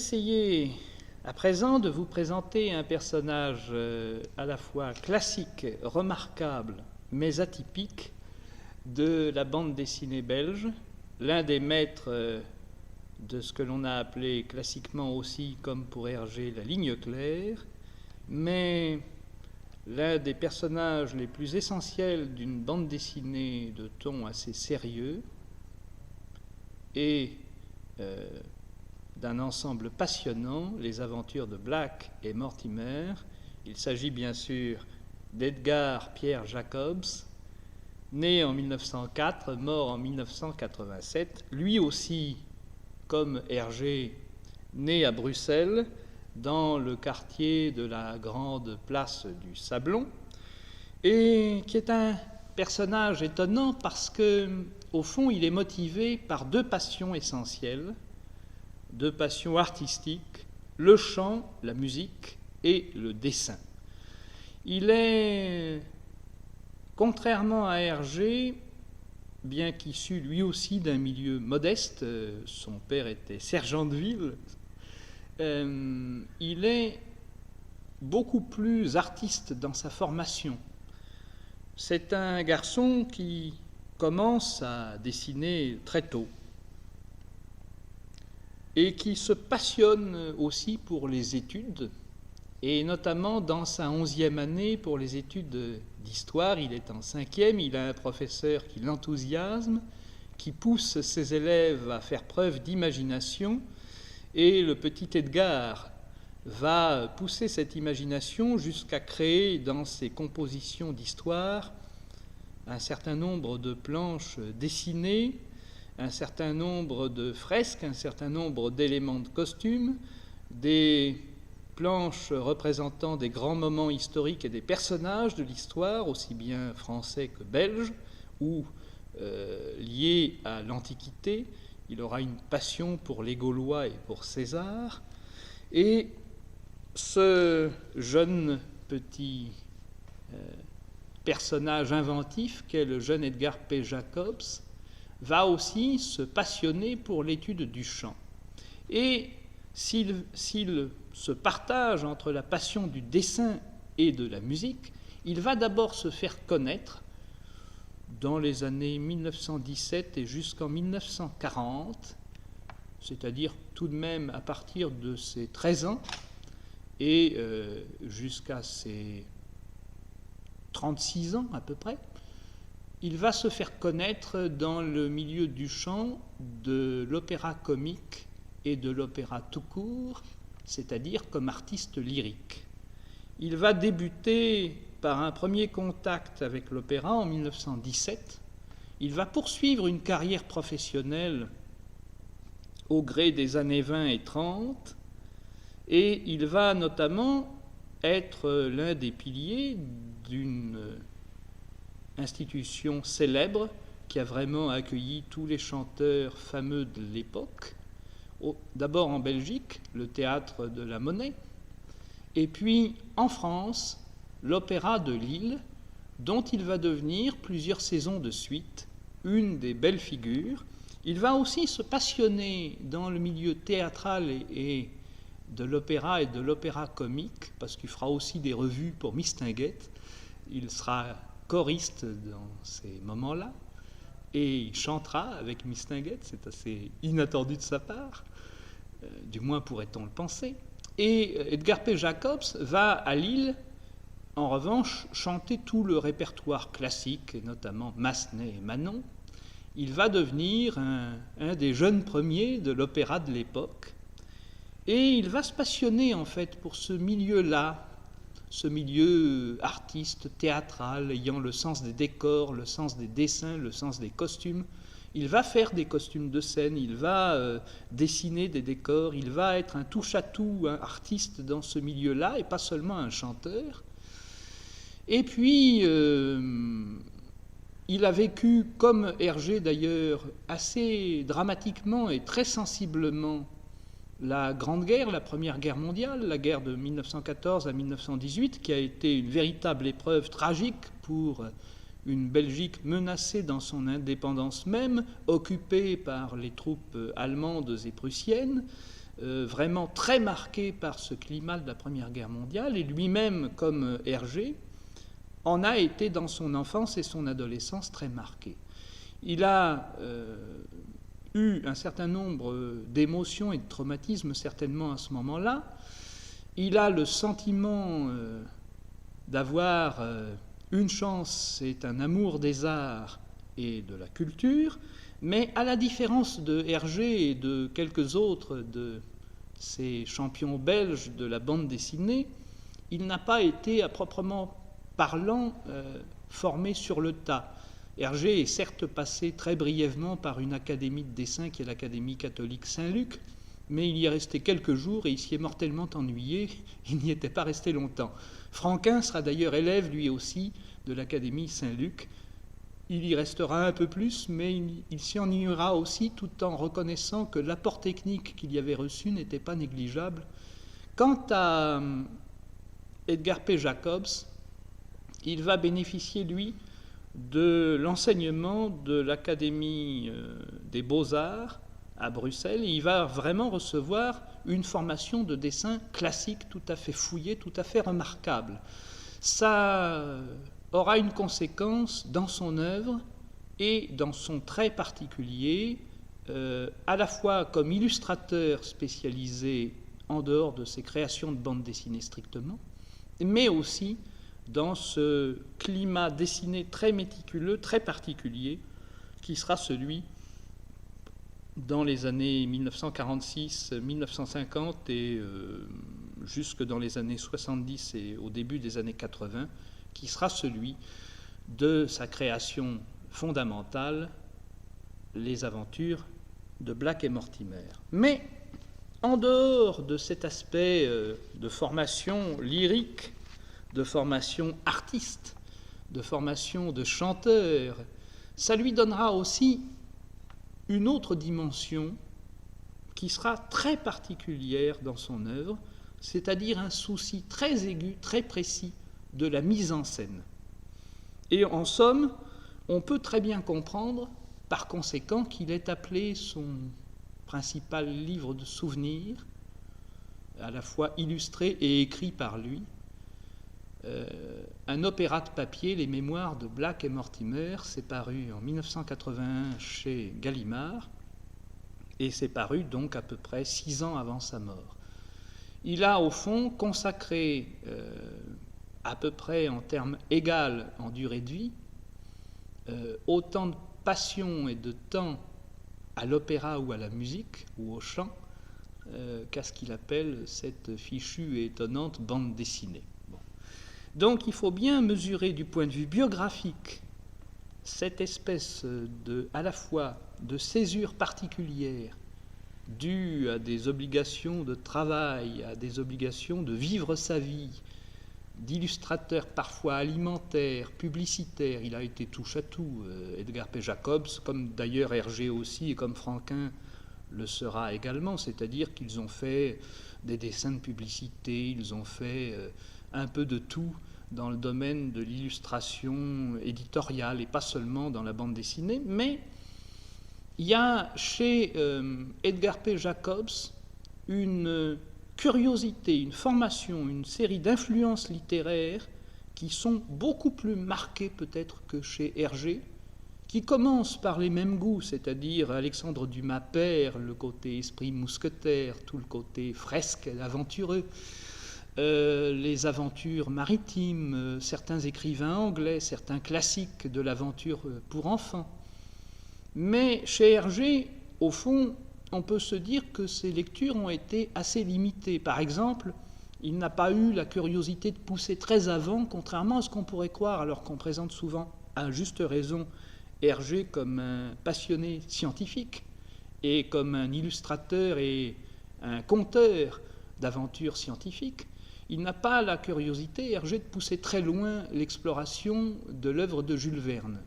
essayer à présent de vous présenter un personnage à la fois classique, remarquable, mais atypique de la bande dessinée belge, l'un des maîtres de ce que l'on a appelé classiquement aussi, comme pour Hergé, la ligne claire, mais l'un des personnages les plus essentiels d'une bande dessinée de ton assez sérieux et d'un ensemble passionnant, les aventures de Black et Mortimer. Il s'agit bien sûr d'Edgar Pierre Jacobs, né en 1904, mort en 1987, lui aussi, comme Hergé, né à Bruxelles, dans le quartier de la grande place du Sablon, et qui est un personnage étonnant parce que, au fond, il est motivé par deux passions essentielles, deux passions artistiques, le chant, la musique et le dessin. Il est, contrairement à Hergé, bien qu'issu lui aussi d'un milieu modeste, son père était sergent de ville, il est beaucoup plus artiste dans sa formation. C'est un garçon qui commence à dessiner très tôt et qui se passionne aussi pour les études, et notamment dans sa 11e année pour les études d'histoire. Il est en 5e, il a un professeur qui l'enthousiasme, qui pousse ses élèves à faire preuve d'imagination, et le petit Edgar va pousser cette imagination jusqu'à créer dans ses compositions d'histoire un certain nombre de planches dessinées, un certain nombre de fresques, un certain nombre d'éléments de costume, des planches représentant des grands moments historiques et des personnages de l'histoire, aussi bien français que belge, ou liés à l'Antiquité. Il aura une passion pour les Gaulois et pour César. Et ce jeune petit personnage inventif qu'est le jeune Edgar P. Jacobs va aussi se passionner pour l'étude du chant. Et s'il se partage entre la passion du dessin et de la musique, il va d'abord se faire connaître dans les années 1917 et jusqu'en 1940, c'est-à-dire tout de même à partir de ses 13 ans et jusqu'à ses 36 ans à peu près. Il va se faire connaître dans le milieu du chant, de l'opéra comique et de l'opéra tout court, c'est-à-dire comme artiste lyrique. Il va débuter par un premier contact avec l'opéra en 1917. Il va poursuivre une carrière professionnelle au gré des années 20 et 30, et il va notamment être l'un des piliers d'une institution célèbre qui a vraiment accueilli tous les chanteurs fameux de l'époque, d'abord en Belgique, le théâtre de la Monnaie, et puis en France, l'Opéra de Lille, dont il va devenir plusieurs saisons de suite une des belles figures. Il va aussi se passionner dans le milieu théâtral et de l'opéra et de l'opéra comique, parce qu'il fera aussi des revues pour Mistinguett. Il sera choriste dans ces moments-là, et il chantera avec Mistinguett, c'est assez inattendu de sa part, du moins pourrait-on le penser. Et Edgar P. Jacobs va à Lille, en revanche, chanter tout le répertoire classique, et notamment Massenet et Manon. Il va devenir un des jeunes premiers de l'opéra de l'époque, et il va se passionner en fait pour ce milieu-là, ce milieu artiste, théâtral, ayant le sens des décors, le sens des dessins, le sens des costumes. Il va faire des costumes de scène, il va dessiner des décors, il va être un touche-à-tout, un artiste dans ce milieu-là, et pas seulement un chanteur. Et puis, il a vécu, comme Hergé d'ailleurs, assez dramatiquement et très sensiblement la Grande Guerre, la Première Guerre mondiale, la guerre de 1914 à 1918, qui a été une véritable épreuve tragique pour une Belgique menacée dans son indépendance même, occupée par les troupes allemandes et prussiennes, vraiment très marqué par ce climat de la Première Guerre mondiale, et lui-même, comme Hergé, en a été dans son enfance et son adolescence très marqué. Il a eu un certain nombre d'émotions et de traumatismes certainement à ce moment-là. Il a le sentiment d'avoir une chance, c'est un amour des arts et de la culture, mais à la différence de Hergé et de quelques autres de ces champions belges de la bande dessinée, il n'a pas été à proprement parlant formé sur le tas. Hergé est certes passé très brièvement par une académie de dessin qui est l'Académie catholique Saint-Luc, mais il y est resté quelques jours et il s'y est mortellement ennuyé, il n'y était pas resté longtemps. Franquin sera d'ailleurs élève lui aussi de l'Académie Saint-Luc. Il y restera un peu plus, mais il s'y ennuiera aussi tout en reconnaissant que l'apport technique qu'il y avait reçu n'était pas négligeable. Quant à Edgar P. Jacobs, il va bénéficier, lui, de l'enseignement de l'Académie des Beaux-Arts à Bruxelles, et il va vraiment recevoir une formation de dessin classique tout à fait fouillée, tout à fait remarquable. Ça aura une conséquence dans son œuvre et dans son trait particulier, à la fois comme illustrateur spécialisé en dehors de ses créations de bande dessinée strictement, mais aussi dans ce climat dessiné très méticuleux, très particulier, qui sera celui dans les années 1946, 1950 et jusque dans les années 70 et au début des années 80, qui sera celui de sa création fondamentale, les aventures de Black et Mortimer. Mais en dehors de cet aspect de formation lyrique, de formation artiste, de formation de chanteur, ça lui donnera aussi une autre dimension qui sera très particulière dans son œuvre, c'est-à-dire un souci très aigu, très précis de la mise en scène. Et en somme, on peut très bien comprendre, par conséquent, qu'il ait appelé son principal livre de souvenirs, à la fois illustré et écrit par lui, un opéra de papier, Les Mémoires de Black et Mortimer. C'est paru en 1981 chez Gallimard, et c'est paru donc à peu près 6 ans avant sa mort. Il a au fond consacré à peu près en termes égaux en durée de vie autant de passion et de temps à l'opéra ou à la musique ou au chant qu'à ce qu'il appelle cette fichue et étonnante bande dessinée. Bon. Donc il faut bien mesurer du point de vue biographique cette espèce à la fois de césure particulière due à des obligations de travail, à des obligations de vivre sa vie, d'illustrateur parfois alimentaire, publicitaire. Il a été touche à tout, Edgar P. Jacobs, comme d'ailleurs Hergé aussi et comme Franquin le sera également, c'est-à-dire qu'ils ont fait des dessins de publicité, ils ont fait un peu de tout dans le domaine de l'illustration éditoriale et pas seulement dans la bande dessinée, mais il y a chez Edgar P. Jacobs une curiosité, une formation, une série d'influences littéraires qui sont beaucoup plus marquées peut-être que chez Hergé, qui commencent par les mêmes goûts, c'est-à-dire Alexandre Dumas père, le côté esprit mousquetaire, tout le côté fresque, aventureux, les aventures maritimes, certains écrivains anglais, certains classiques de l'aventure pour enfants. Mais chez Hergé, au fond, on peut se dire que ses lectures ont été assez limitées. Par exemple, il n'a pas eu la curiosité de pousser très avant, contrairement à ce qu'on pourrait croire, alors qu'on présente souvent, à juste raison, Hergé comme un passionné scientifique et comme un illustrateur et un conteur d'aventures scientifiques. Il n'a pas la curiosité, Hergé, de pousser très loin l'exploration de l'œuvre de Jules Verne.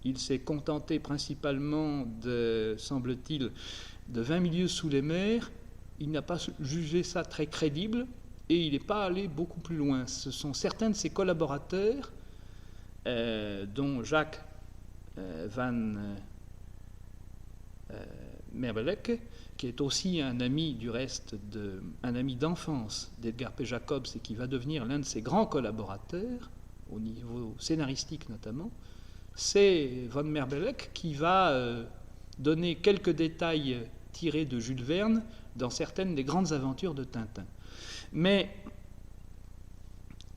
Il s'est contenté principalement, semble-t-il, de 20 milieux sous les mers. Il n'a pas jugé ça très crédible et il n'est pas allé beaucoup plus loin. Ce sont certains de ses collaborateurs, dont Jacques Van Merbelec, qui est aussi un ami du reste, un ami d'enfance d'Edgar P. Jacobs et qui va devenir l'un de ses grands collaborateurs, au niveau scénaristique notamment, c'est von Merbelec qui va donner quelques détails tirés de Jules Verne dans certaines des grandes aventures de Tintin. Mais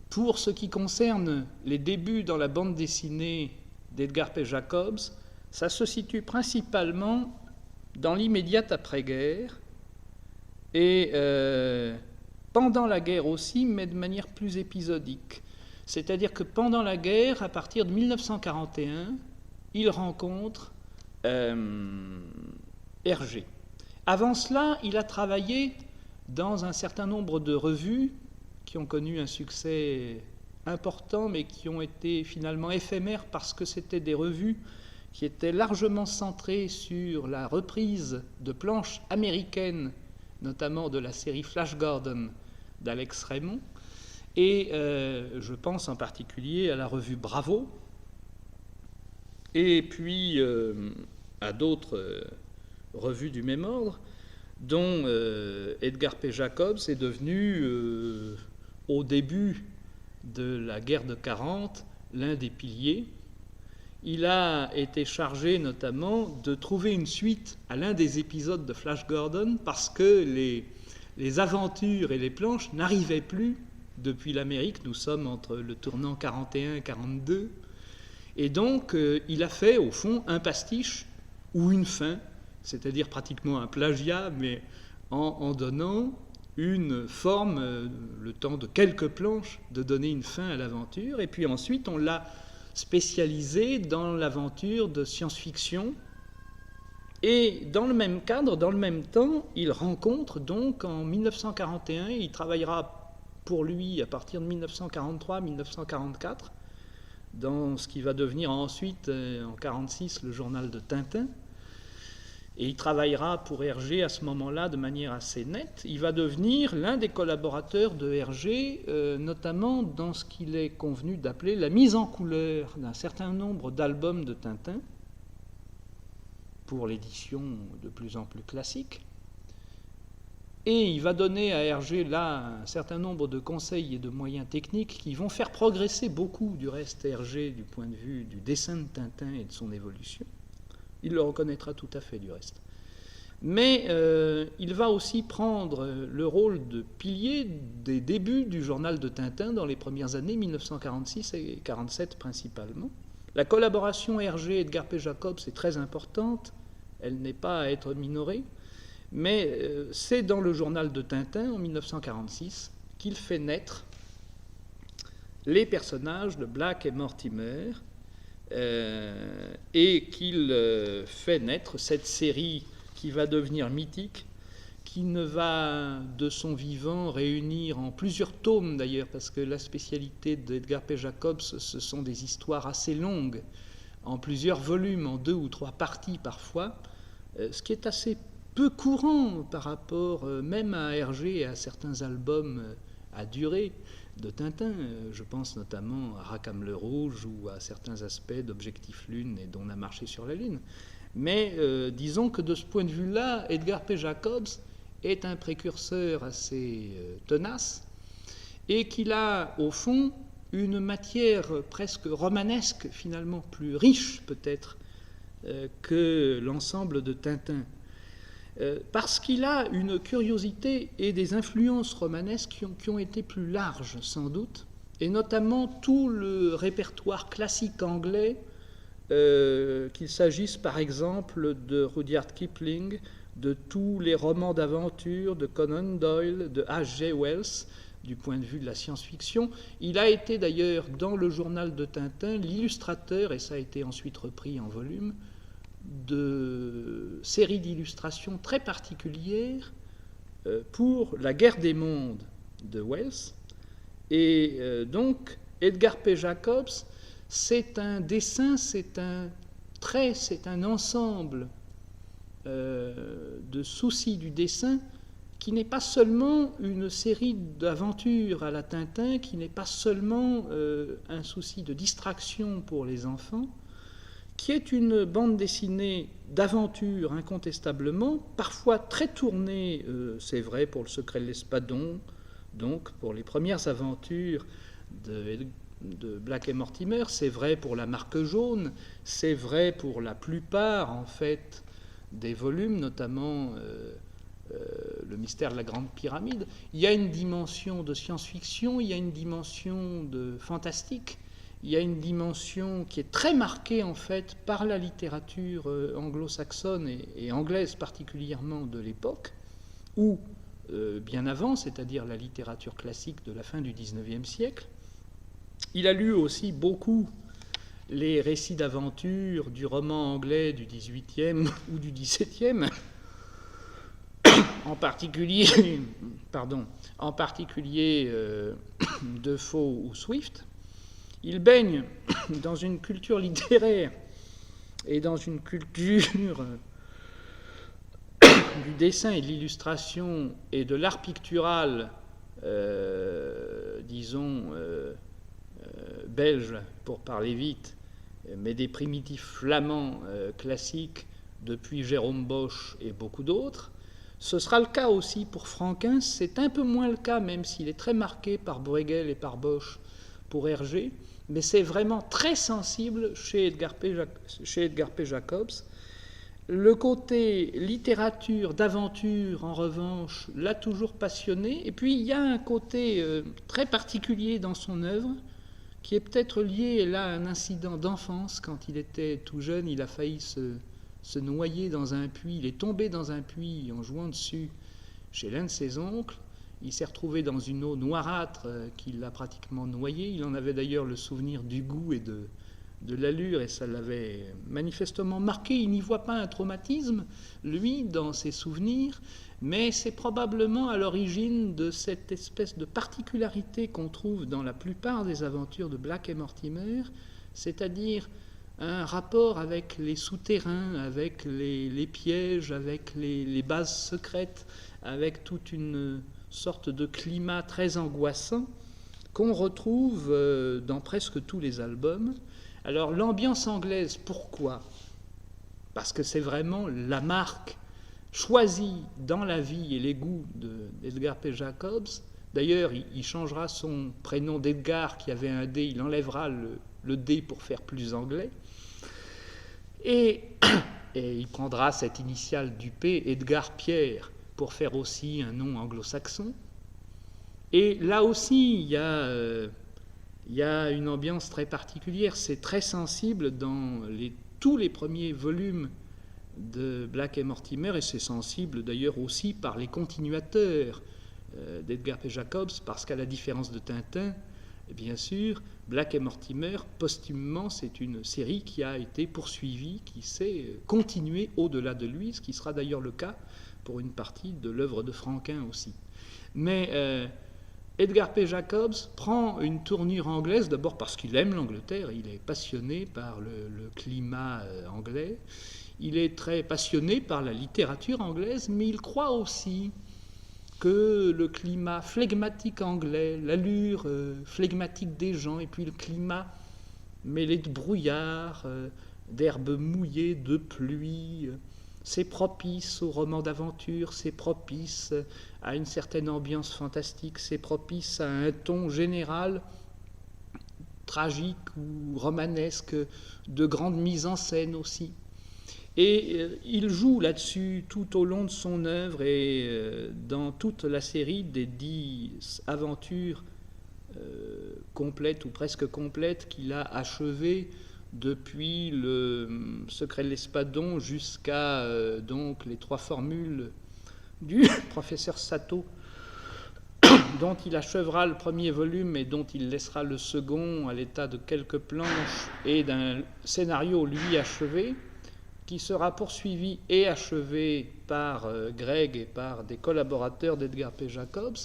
pour ce qui concerne les débuts dans la bande dessinée d'Edgar P. Jacobs, ça se situe principalement dans l'immédiate après-guerre et pendant la guerre aussi, mais de manière plus épisodique. C'est-à-dire que pendant la guerre, à partir de 1941, il rencontre Hergé. Avant cela, il a travaillé dans un certain nombre de revues qui ont connu un succès important, mais qui ont été finalement éphémères parce que c'était des revues qui étaient largement centrées sur la reprise de planches américaines, notamment de la série Flash Gordon d'Alex Raymond, et je pense en particulier à la revue Bravo, et puis à d'autres revues du même ordre, dont Edgar P. Jacobs est devenu, au début de la guerre de 40, l'un des piliers. Il a été chargé notamment de trouver une suite à l'un des épisodes de Flash Gordon parce que les aventures et les planches n'arrivaient plus depuis l'Amérique. Nous sommes entre le tournant 41 et 42. Et donc, il a fait, au fond, un pastiche ou une fin, c'est-à-dire pratiquement un plagiat, mais en donnant une forme, le temps de quelques planches, de donner une fin à l'aventure. Et puis ensuite, on l'a spécialisé dans l'aventure de science-fiction. Et dans le même cadre, dans le même temps, il rencontre donc en 1941, il travaillera pour lui à partir de 1943-1944, dans ce qui va devenir ensuite, en 1946, le journal de Tintin. Et il travaillera pour Hergé à ce moment-là de manière assez nette. Il va devenir l'un des collaborateurs de Hergé, notamment dans ce qu'il est convenu d'appeler la mise en couleur d'un certain nombre d'albums de Tintin, pour l'édition de plus en plus classique. Et il va donner à Hergé là un certain nombre de conseils et de moyens techniques qui vont faire progresser beaucoup du reste Hergé du point de vue du dessin de Tintin et de son évolution. Il le reconnaîtra tout à fait du reste. Mais il va aussi prendre le rôle de pilier des débuts du journal de Tintin dans les premières années, 1946 et 1947 principalement. La collaboration Hergé-Edgar P. Jacobs est très importante, elle n'est pas à être minorée, mais c'est dans le journal de Tintin, en 1946, qu'il fait naître les personnages de Black et Mortimer, et qu'il fait naître cette série qui va devenir mythique, qui ne va de son vivant réunir en plusieurs tomes d'ailleurs, parce que la spécialité d'Edgar P. Jacobs, ce sont des histoires assez longues, en plusieurs volumes, en 2 ou 3 parties parfois, ce qui est assez peu courant par rapport même à Hergé et à certains albums à durée de Tintin. Je pense notamment à Rackham le Rouge ou à certains aspects d'Objectif Lune et d'On a marché sur la Lune. Mais disons que de ce point de vue-là, Edgar P. Jacobs est un précurseur assez tenace et qu'il a au fond une matière presque romanesque, finalement plus riche peut-être que l'ensemble de Tintin. Parce qu'il a une curiosité et des influences romanesques qui ont été plus larges sans doute, et notamment tout le répertoire classique anglais, qu'il s'agisse par exemple de Rudyard Kipling, de tous les romans d'aventure de Conan Doyle, de H.G. Wells, du point de vue de la science-fiction. Il a été d'ailleurs dans le journal de Tintin l'illustrateur, et ça a été ensuite repris en volume, de séries d'illustrations très particulières pour La guerre des mondes de Wells. Et donc, Edgar P. Jacobs, c'est un dessin, c'est un trait, c'est un ensemble de soucis du dessin qui n'est pas seulement une série d'aventures à la Tintin, qui n'est pas seulement un souci de distraction pour les enfants, qui est une bande dessinée d'aventure incontestablement, parfois très tournée, c'est vrai pour Le Secret de l'Espadon, donc pour les premières aventures de Black et Mortimer, c'est vrai pour La Marque Jaune, c'est vrai pour la plupart en fait des volumes, notamment Le Mystère de la Grande Pyramide. Il y a une dimension de science-fiction, il y a une dimension de fantastique, il y a une dimension qui est très marquée en fait par la littérature anglo-saxonne et anglaise particulièrement de l'époque, ou bien avant, c'est-à-dire la littérature classique de la fin du XIXe siècle. Il a lu aussi beaucoup les récits d'aventure du roman anglais du XVIIIe ou du XVIIe, en particulier Defoe ou Swift. Il baigne dans une culture littéraire et dans une culture du dessin et de l'illustration et de l'art pictural, belge pour parler vite, mais des primitifs flamands classiques depuis Jérôme Bosch et beaucoup d'autres. Ce sera le cas aussi pour Franquin, c'est un peu moins le cas, même s'il est très marqué par Bruegel et par Bosch pour Hergé, mais c'est vraiment très sensible chez Edgar P. Jacobs. Le côté littérature, d'aventure, en revanche, l'a toujours passionné. Et puis, il y a un côté très particulier dans son œuvre, qui est peut-être lié là à un incident d'enfance. Quand il était tout jeune, il a failli se noyer dans un puits. Il est tombé dans un puits en jouant dessus chez l'un de ses oncles. Il s'est retrouvé dans une eau noirâtre qui l'a pratiquement noyé. Il en avait d'ailleurs le souvenir du goût et de l'allure, et ça l'avait manifestement marqué. Il n'y voit pas un traumatisme, lui, dans ses souvenirs, mais c'est probablement à l'origine de cette espèce de particularité qu'on trouve dans la plupart des aventures de Black et Mortimer, c'est-à-dire un rapport avec les souterrains, avec les pièges, avec les bases secrètes, avec toute une sorte de climat très angoissant qu'on retrouve dans presque tous les albums. Alors l'ambiance anglaise, pourquoi ? Parce que c'est vraiment la marque choisie dans la vie et les goûts d'Edgar P. Jacobs. D'ailleurs, il changera son prénom d'Edgar, qui avait un D, il enlèvera le D pour faire plus anglais. Et il prendra cette initiale du P, Edgar Pierre, pour faire aussi un nom anglo-saxon. Et là aussi, il y a une ambiance très particulière. C'est très sensible dans tous les premiers volumes de Black et Mortimer, et c'est sensible d'ailleurs aussi par les continuateurs d'Edgar P. Jacobs, parce qu'à la différence de Tintin, bien sûr, Black et Mortimer, posthumement, c'est une série qui a été poursuivie, qui s'est continuée au-delà de lui, ce qui sera d'ailleurs le cas pour une partie de l'œuvre de Franquin aussi. Mais Edgar P. Jacobs prend une tournure anglaise, d'abord parce qu'il aime l'Angleterre, il est passionné par le climat anglais, il est très passionné par la littérature anglaise, mais il croit aussi que le climat flegmatique anglais, l'allure flegmatique des gens, et puis le climat mêlé de brouillard, d'herbes mouillées, de pluie, c'est propice au roman d'aventure, c'est propice à une certaine ambiance fantastique, c'est propice à un ton général tragique ou romanesque, de grande mise en scène aussi. Et il joue là-dessus tout au long de son œuvre et dans toute la série des 10 aventures complètes ou presque complètes qu'il a achevées depuis le Secret de l'Espadon jusqu'à donc les 3 formules du professeur Sato, dont il achèvera le premier volume et dont il laissera le second à l'état de quelques planches et d'un scénario lui achevé, qui sera poursuivi et achevé par Greg et par des collaborateurs d'Edgar P. Jacobs,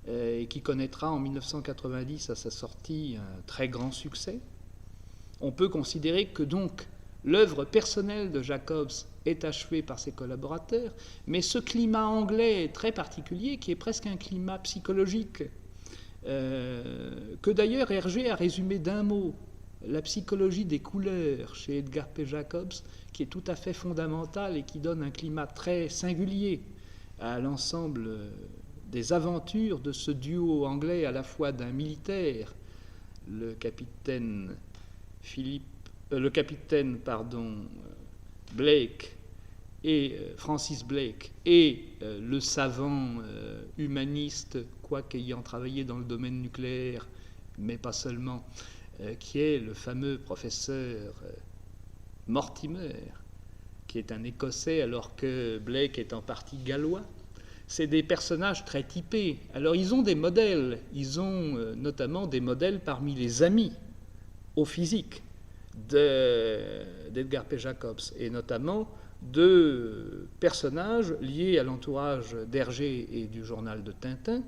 et qui connaîtra en 1990 à sa sortie un très grand succès. On peut considérer que donc l'œuvre personnelle de Jacobs est achevée par ses collaborateurs, mais ce climat anglais très particulier, qui est presque un climat psychologique, que d'ailleurs Hergé a résumé d'un mot, la psychologie des couleurs chez Edgar P. Jacobs, qui est tout à fait fondamentale et qui donne un climat très singulier à l'ensemble des aventures de ce duo anglais, à la fois d'un militaire, le capitaine Blake et Francis Blake, et le savant humaniste, quoique ayant travaillé dans le domaine nucléaire, mais pas seulement, qui est le fameux professeur Mortimer, qui est un Écossais alors que Blake est en partie gallois. C'est des personnages très typés. Alors ils ont des modèles, ils ont notamment des modèles parmi les amis au physique d'Edgar P. Jacobs, et notamment deux personnages liés à l'entourage d'Hergé et du journal de Tintin.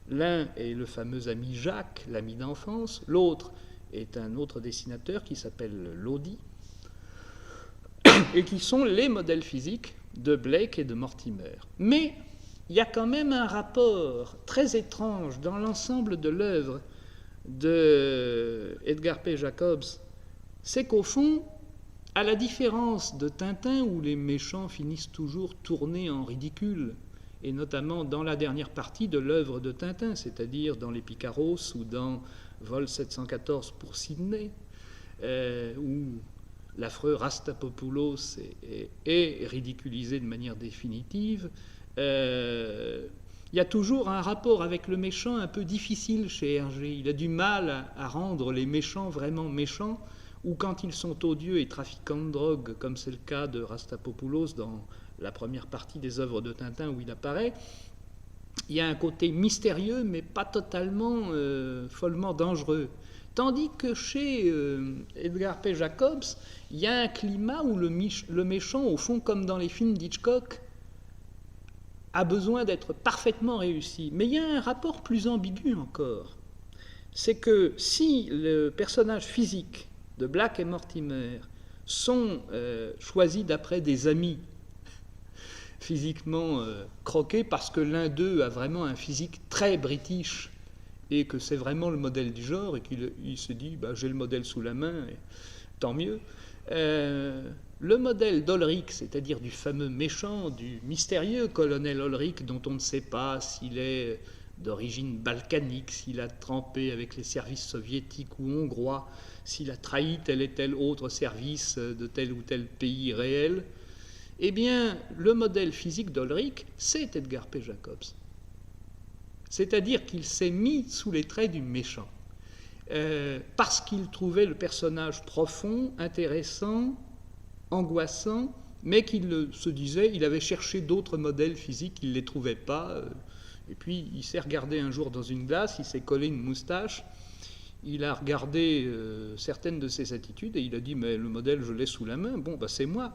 L'un est le fameux ami Jacques, l'ami d'enfance, l'autre est un autre dessinateur qui s'appelle Lodi, et qui sont les modèles physiques de Blake et de Mortimer. Mais il y a quand même un rapport très étrange dans l'ensemble de l'œuvre de Edgar P. Jacobs, c'est qu'au fond, à la différence de Tintin, où les méchants finissent toujours tournés en ridicule, et notamment dans la dernière partie de l'œuvre de Tintin, c'est-à-dire dans Les Picaros ou dans Vol 714 pour Sydney, où l'affreux Rastapopoulos est ridiculisé de manière définitive, il y a toujours un rapport avec le méchant un peu difficile chez Hergé. Il a du mal à rendre les méchants vraiment méchants, ou quand ils sont odieux et trafiquants de drogue, comme c'est le cas de Rastapopoulos dans la première partie des œuvres de Tintin où il apparaît, il y a un côté mystérieux mais pas totalement follement dangereux. Tandis que chez Edgar P. Jacobs, il y a un climat où le méchant, au fond, comme dans les films d'Hitchcock, a besoin d'être parfaitement réussi. Mais il y a un rapport plus ambigu encore. C'est que si le personnage physique de Black et Mortimer sont choisis d'après des amis physiquement croqués, parce que l'un d'eux a vraiment un physique très british, et que c'est vraiment le modèle du genre, et qu'il se dit j'ai le modèle sous la main, et tant mieux. Le modèle d'Olric, c'est-à-dire du fameux méchant, du mystérieux colonel Olric, dont on ne sait pas s'il est d'origine balkanique, s'il a trempé avec les services soviétiques ou hongrois, s'il a trahi tel et tel autre service de tel ou tel pays réel, eh bien, le modèle physique d'Olric, c'est Edgar P. Jacobs. C'est-à-dire qu'il s'est mis sous les traits du méchant, parce qu'il trouvait le personnage profond, intéressant, angoissant, mais qu'il se disait, il avait cherché d'autres modèles physiques, il ne les trouvait pas, et puis il s'est regardé un jour dans une glace, il s'est collé une moustache, il a regardé certaines de ses attitudes, et il a dit, mais le modèle, je l'ai sous la main, c'est moi.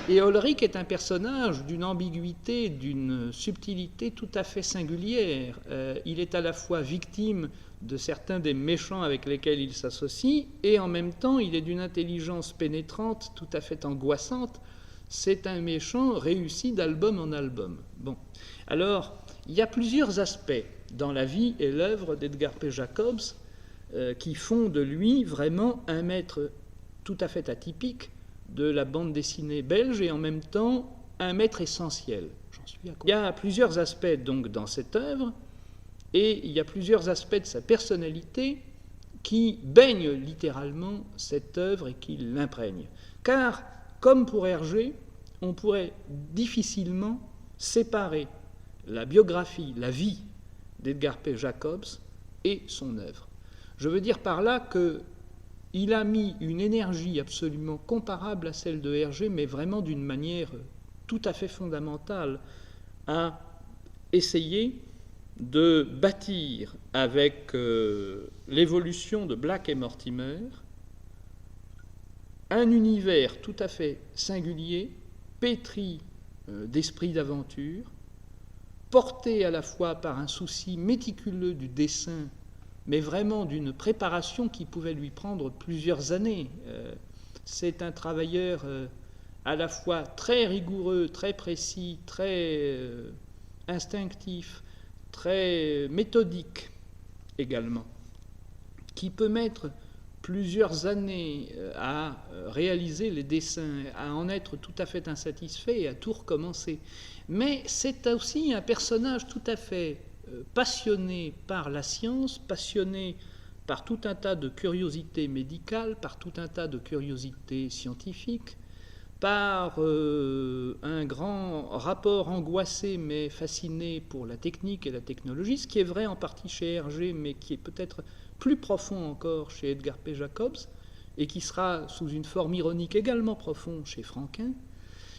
Et Olric est un personnage d'une ambiguïté, d'une subtilité tout à fait singulière. Il est à la fois victime de certains des méchants avec lesquels il s'associe, et en même temps, il est d'une intelligence pénétrante, tout à fait angoissante. C'est un méchant réussi d'album en album. Alors, il y a plusieurs aspects dans la vie et l'œuvre d'Edgar P. Jacobs qui font de lui vraiment un maître tout à fait atypique de la bande dessinée belge, et en même temps un maître essentiel. Il y a plusieurs aspects donc dans cette œuvre, et il y a plusieurs aspects de sa personnalité qui baignent littéralement cette œuvre et qui l'imprègnent. Car, comme pour Hergé, on pourrait difficilement séparer la biographie, la vie d'Edgar P. Jacobs et son œuvre. Je veux dire par là qu'il a mis une énergie absolument comparable à celle de Hergé, mais vraiment d'une manière tout à fait fondamentale, à essayer de bâtir avec l'évolution de Black et Mortimer un univers tout à fait singulier, pétri d'esprit d'aventure, porté à la fois par un souci méticuleux du dessin, mais vraiment d'une préparation qui pouvait lui prendre plusieurs années. C'est un travailleur à la fois très rigoureux, très précis, très instinctif, très méthodique également. qui peut mettre plusieurs années à réaliser les dessins, à en être tout à fait insatisfait et à tout recommencer. Mais c'est aussi un personnage tout à fait passionné par la science, passionné par tout un tas de curiosités médicales, par tout un tas de curiosités scientifiques, par un grand rapport angoissé mais fasciné pour la technique et la technologie, ce qui est vrai en partie chez Hergé, mais qui est peut-être plus profond encore chez Edgar P. Jacobs, et qui sera sous une forme ironique également profond chez Franquin.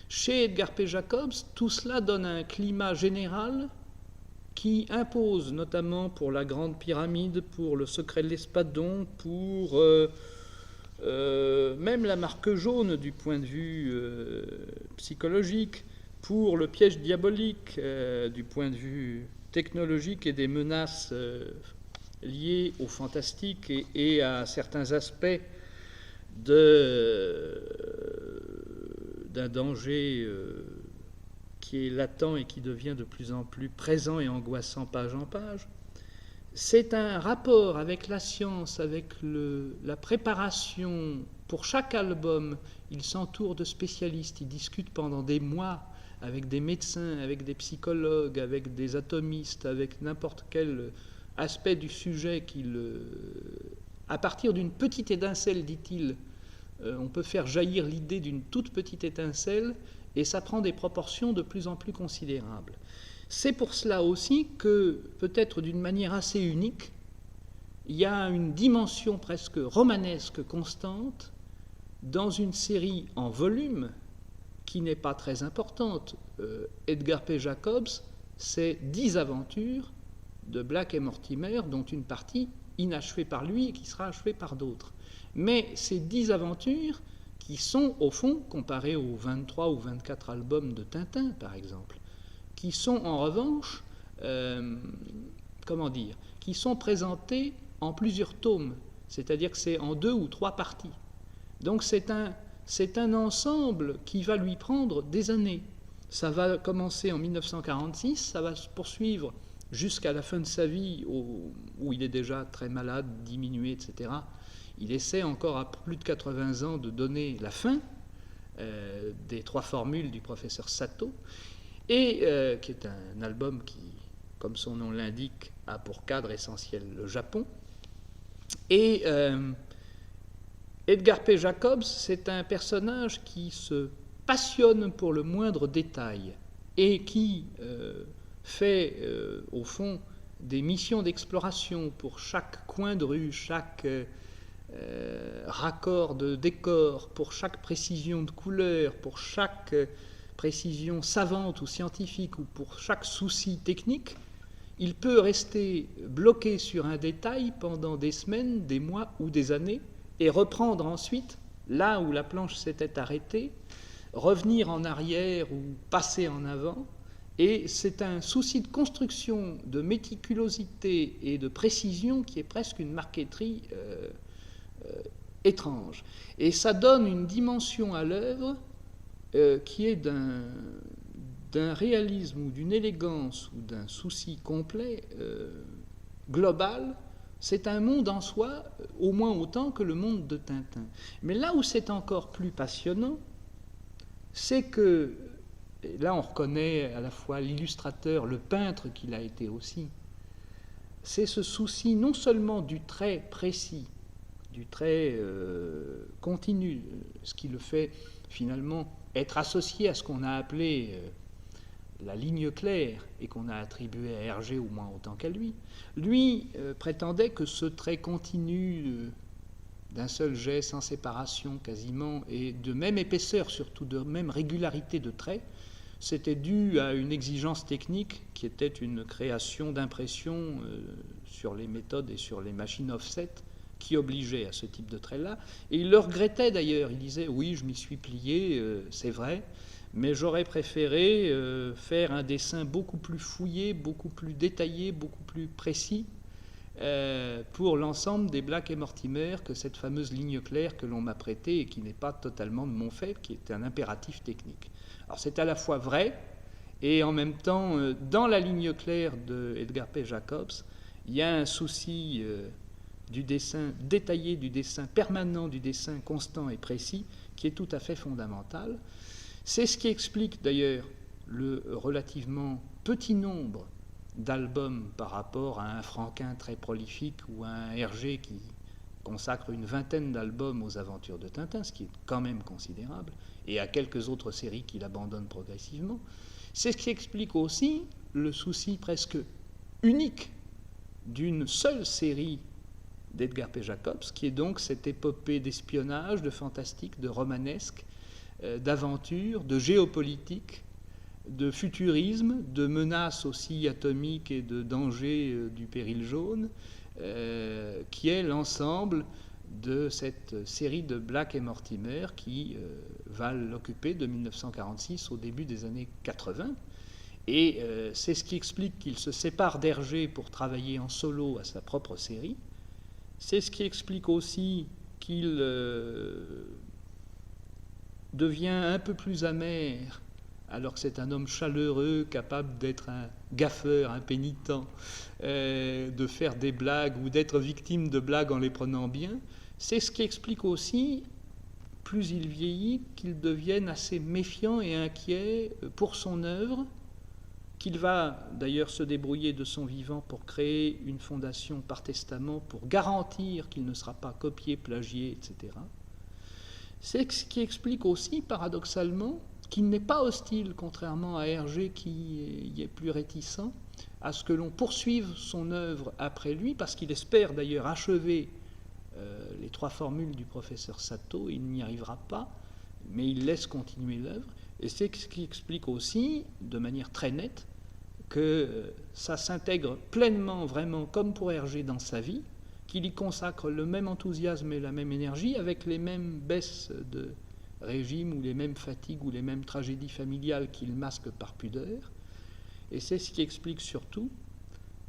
Chez Edgar P. Jacobs, tout cela donne un climat général qui impose, notamment pour la Grande Pyramide, pour le secret de l'Espadon, pour même la marque jaune du point de vue psychologique, pour le piège diabolique du point de vue technologique et des menaces liées au fantastique et à certains aspects d'un danger qui est latent et qui devient de plus en plus présent et angoissant page en page. C'est un rapport avec la science, avec la préparation. Pour chaque album, il s'entoure de spécialistes, il discute pendant des mois avec des médecins, avec des psychologues, avec des atomistes, avec n'importe quel aspect du sujet à partir d'une petite étincelle, dit-il, on peut faire jaillir l'idée d'une toute petite étincelle et ça prend des proportions de plus en plus considérables. C'est pour cela aussi que, peut-être d'une manière assez unique, il y a une dimension presque romanesque constante dans une série en volume qui n'est pas très importante. Edgar P. Jacobs, c'est 10 aventures de Black et Mortimer, dont une partie inachevée par lui et qui sera achevée par d'autres. Mais ces 10 aventures qui sont, au fond, comparées aux 23 ou 24 albums de Tintin, par exemple, qui sont en revanche, qui sont présentés en plusieurs tomes, c'est-à-dire que c'est en 2 ou 3 parties. Donc c'est un ensemble qui va lui prendre des années. Ça va commencer en 1946, ça va se poursuivre jusqu'à la fin de sa vie, où il est déjà très malade, diminué, etc. Il essaie encore à plus de 80 ans de donner la fin des 3 formules du professeur Sato, et qui est un album qui, comme son nom l'indique, a pour cadre essentiel le Japon. Et Edgar P. Jacobs, c'est un personnage qui se passionne pour le moindre détail et qui fait, au fond, des missions d'exploration pour chaque coin de rue, chaque raccord de décor, pour chaque précision de couleur, pour chaque précision savante ou scientifique ou pour chaque souci technique. Il peut rester bloqué sur un détail pendant des semaines, des mois ou des années et reprendre ensuite là où la planche s'était arrêtée, revenir en arrière ou passer en avant. Et c'est un souci de construction, de méticulosité et de précision qui est presque une marqueterie étrange. Et ça donne une dimension à l'œuvre qui est d'un réalisme ou d'une élégance ou d'un souci complet, global. C'est un monde en soi, au moins autant que le monde de Tintin. Mais là où c'est encore plus passionnant, c'est que, et là on reconnaît à la fois l'illustrateur, le peintre qu'il a été aussi, c'est ce souci non seulement du trait précis, du trait continu, ce qui le fait finalement être associé à ce qu'on a appelé la ligne claire et qu'on a attribué à Hergé au moins autant qu'à lui. Lui prétendait que ce trait continu d'un seul jet, sans séparation quasiment, et de même épaisseur surtout, de même régularité de trait, c'était dû à une exigence technique qui était une création d'impression sur les méthodes et sur les machines offset qui obligeait à ce type de trait-là. Et il le regrettait d'ailleurs, il disait « oui, je m'y suis plié, c'est vrai, mais j'aurais préféré faire un dessin beaucoup plus fouillé, beaucoup plus détaillé, beaucoup plus précis pour l'ensemble des Black et Mortimer que cette fameuse ligne claire que l'on m'a prêtée et qui n'est pas totalement de mon fait, qui est un impératif technique. » Alors c'est à la fois vrai, et en même temps, dans la ligne claire de Edgar P. Jacobs, il y a un souci du dessin détaillé, du dessin permanent, du dessin constant et précis, qui est tout à fait fondamental. C'est ce qui explique d'ailleurs le relativement petit nombre d'albums par rapport à un Franquin très prolifique ou à un Hergé qui consacre une vingtaine d'albums aux aventures de Tintin, ce qui est quand même considérable, et à quelques autres séries qu'il abandonne progressivement. C'est ce qui explique aussi le souci presque unique d'une seule série d'Edgar P. Jacobs, qui est donc cette épopée d'espionnage, de fantastique, de romanesque, d'aventure, de géopolitique, de futurisme, de menaces aussi atomiques et de danger du péril jaune, qui est l'ensemble de cette série de Black et Mortimer qui va l'occuper de 1946 au début des années 80. Et c'est ce qui explique qu'il se sépare d'Hergé pour travailler en solo à sa propre série. C'est ce qui explique aussi qu'il devient un peu plus amer, alors que c'est un homme chaleureux, capable d'être un gaffeur, un pénitent, de faire des blagues ou d'être victime de blagues en les prenant bien. C'est ce qui explique aussi, plus il vieillit, qu'il devienne assez méfiant et inquiet pour son œuvre, qu'il va d'ailleurs se débrouiller de son vivant pour créer une fondation par testament pour garantir qu'il ne sera pas copié, plagié, etc. C'est ce qui explique aussi, paradoxalement, qu'il n'est pas hostile, contrairement à Hergé qui y est plus réticent, à ce que l'on poursuive son œuvre après lui, parce qu'il espère d'ailleurs achever les 3 formules du professeur Sato. Il n'y arrivera pas, mais il laisse continuer l'œuvre. Et c'est ce qui explique aussi, de manière très nette, que ça s'intègre pleinement, vraiment, comme pour Hergé dans sa vie, qu'il y consacre le même enthousiasme et la même énergie, avec les mêmes baisses de régime ou les mêmes fatigues ou les mêmes tragédies familiales qu'il masque par pudeur. Et c'est ce qui explique surtout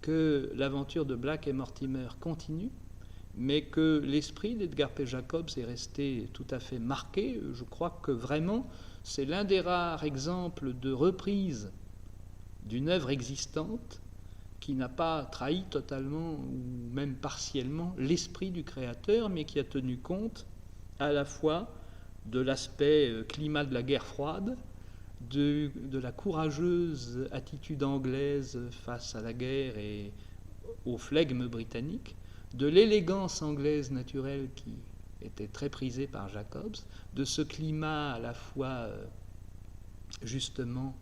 que l'aventure de Black et Mortimer continue, mais que l'esprit d'Edgar P. Jacobs est resté tout à fait marqué. Je crois que vraiment, c'est l'un des rares exemples de reprise d'une œuvre existante qui n'a pas trahi totalement ou même partiellement l'esprit du créateur, mais qui a tenu compte à la fois de l'aspect climat de la guerre froide, de la courageuse attitude anglaise face à la guerre et au flegme britannique, de l'élégance anglaise naturelle qui était très prisée par Jacobs, de ce climat à la fois justement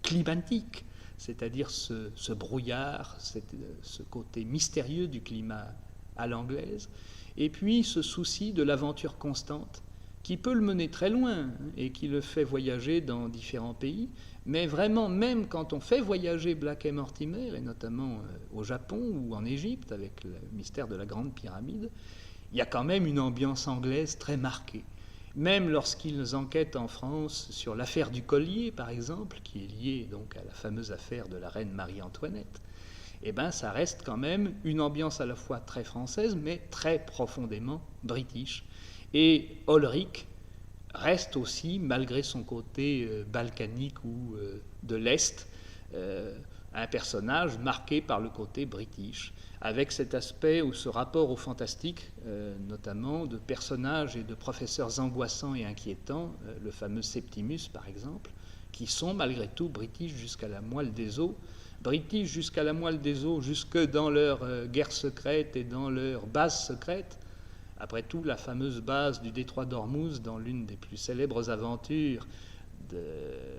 climatique, c'est-à-dire ce brouillard, ce côté mystérieux du climat à l'anglaise, et puis ce souci de l'aventure constante qui peut le mener très loin et qui le fait voyager dans différents pays, mais vraiment, même quand on fait voyager Black et Mortimer, et notamment au Japon ou en Égypte avec le mystère de la Grande Pyramide, il y a quand même une ambiance anglaise très marquée. Même lorsqu'ils enquêtent en France sur l'affaire du collier, par exemple, qui est liée donc à la fameuse affaire de la reine Marie-Antoinette, eh ben, ça reste quand même une ambiance à la fois très française, mais très profondément british. Et Ulrich reste aussi, malgré son côté balkanique ou de l'Est, un personnage marqué par le côté british, avec cet aspect ou ce rapport au fantastique, notamment de personnages et de professeurs angoissants et inquiétants, le fameux Septimus par exemple, qui sont malgré tout british jusqu'à la moelle des os, british jusqu'à la moelle des os, jusque dans leur guerre secrète et dans leur base secrète. Après tout, la fameuse base du détroit d'Ormuz, dans l'une des plus célèbres aventures de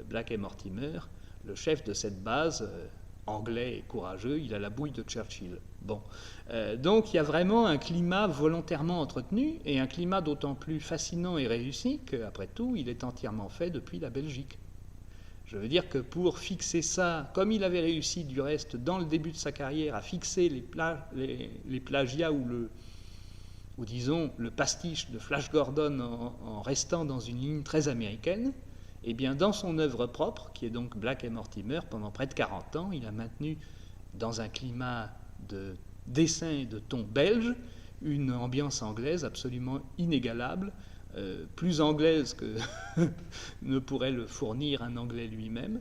Black et Mortimer, le chef de cette base, anglais et courageux, il a la bouille de Churchill. Bon. Donc il y a vraiment un climat volontairement entretenu, et un climat d'autant plus fascinant et réussi qu'après tout, il est entièrement fait depuis la Belgique. Je veux dire que pour fixer ça, comme il avait réussi du reste dans le début de sa carrière à fixer les plagiats ou disons le pastiche de Flash Gordon en restant dans une ligne très américaine, eh bien dans son œuvre propre, qui est donc Black et Mortimer, pendant près de 40 ans, il a maintenu dans un climat de dessin et de ton belge une ambiance anglaise absolument inégalable, plus anglaise que ne pourrait le fournir un Anglais lui-même,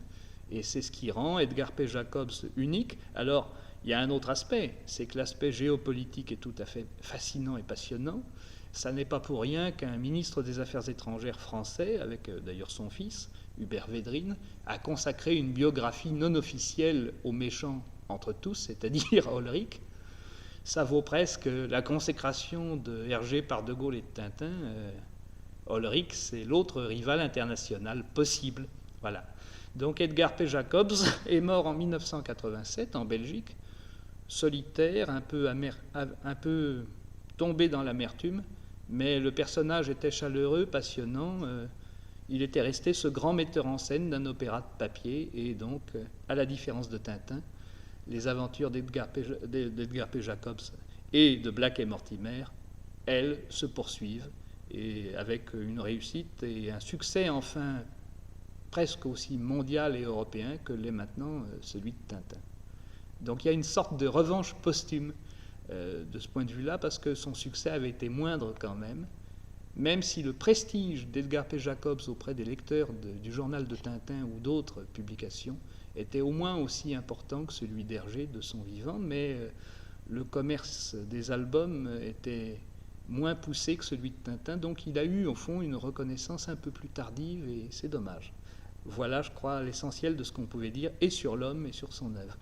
et c'est ce qui rend Edgar P. Jacobs unique. Alors, il y a un autre aspect, c'est que l'aspect géopolitique est tout à fait fascinant et passionnant. Ça n'est pas pour rien qu'un ministre des Affaires étrangères français, avec d'ailleurs son fils, Hubert Védrine, a consacré une biographie non officielle aux méchants entre tous, c'est-à-dire à Olric. Ça vaut presque la consécration de Hergé par De Gaulle et de Tintin. Olric, c'est l'autre rival international possible. Voilà. Donc Edgar P. Jacobs est mort en 1987 en Belgique, solitaire, un peu tombé dans l'amertume, mais le personnage était chaleureux, passionnant. Il était resté ce grand metteur en scène d'un opéra de papier, et donc, à la différence de Tintin, les aventures d'Edgar P. Jacobs et de Black et Mortimer, elles, se poursuivent, et avec une réussite et un succès enfin presque aussi mondial et européen que l'est maintenant celui de Tintin. Donc il y a une sorte de revanche posthume de ce point de vue-là, parce que son succès avait été moindre quand même si le prestige d'Edgar P. Jacobs auprès des lecteurs du journal de Tintin ou d'autres publications était au moins aussi important que celui d'Hergé de son vivant, mais le commerce des albums était moins poussé que celui de Tintin, donc il a eu au fond une reconnaissance un peu plus tardive, et c'est dommage. Voilà, je crois, l'essentiel de ce qu'on pouvait dire et sur l'homme et sur son œuvre.